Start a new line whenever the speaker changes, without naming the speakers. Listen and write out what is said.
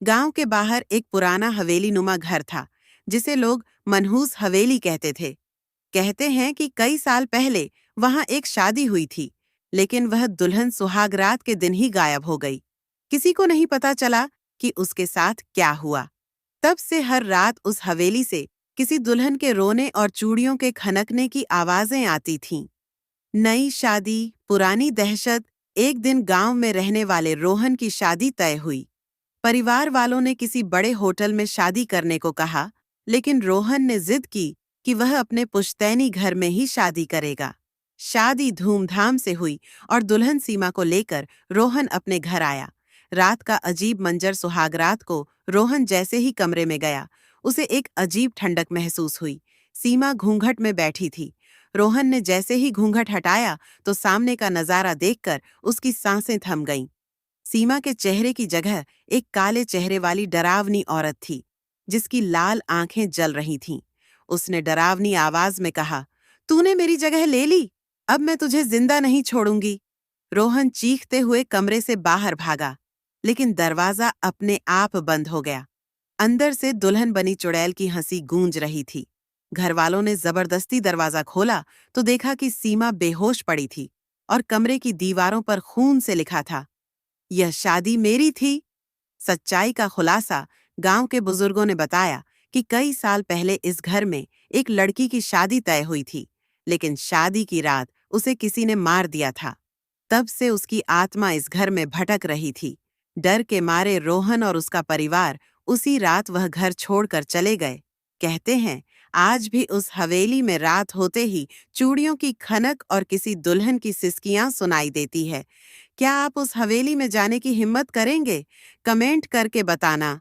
गांव के बाहर एक पुराना हवेली नुमा घर था, जिसे लोग मनहूस हवेली कहते थे। कहते हैं कि कई साल पहले वहां एक शादी हुई थी, लेकिन वह दुल्हन सुहागरात के दिन ही गायब हो गई। किसी को नहीं पता चला कि उसके साथ क्या हुआ। तब से हर रात उस हवेली से किसी दुल्हन के रोने और चूड़ियों के खनकने की आवाजें आती थीं। नई शादी, पुरानी दहशत। एक दिन गांव में रहने वाले रोहन की शादी तय हुई। परिवार वालों ने किसी बड़े होटल में शादी करने को कहा, लेकिन रोहन ने जिद की कि वह अपने पुश्तैनी घर में ही शादी करेगा। शादी धूमधाम से हुई और दुल्हन सीमा को लेकर रोहन अपने घर आया। रात का अजीब मंजर सुहागरात को रोहन जैसे ही कमरे में गया, उसे एक अजीब ठंडक महसूस हुई। सीमा घूंघट में बैठी थी। रोहन ने जैसे ही घूंघट हटाया तो सामने का नजारा देखकर उसकी सांसें थम गईं। सीमा के चेहरे की जगह एक काले चेहरे वाली डरावनी औरत थी, जिसकी लाल आंखें जल रही थीं। उसने डरावनी आवाज में कहा, "तूने मेरी जगह ले ली। अब मैं तुझे जिंदा नहीं छोड़ूंगी।" रोहन चीखते हुए कमरे से बाहर भागा, लेकिन दरवाजा अपने आप बंद हो गया। अंदर से दुल्हन बनी चुड़ैल की हंसी गूंज रही थी। घर वालों ने जबरदस्ती दरवाजा खोला तो देखा कि सीमा बेहोश पड़ी थी और कमरे की दीवारों पर खून से लिखा था, "यह शादी मेरी थी।" सच्चाई का खुलासा गांव के बुजुर्गों ने बताया कि कई साल पहले इस घर में एक लड़की की शादी तय हुई थी, लेकिन शादी की रात उसे किसी ने मार दिया था। तब से उसकी आत्मा इस घर में भटक रही थी। डर के मारे रोहन और उसका परिवार उसी रात वह घर छोड़कर चले गए। कहते हैं, आज भी उस हवेली में रात होते ही चूड़ियों की खनक और किसी दुल्हन की सिसकियां सुनाई देती है। क्या आप उस हवेली में जाने की हिम्मत करेंगे? कमेंट करके बताना।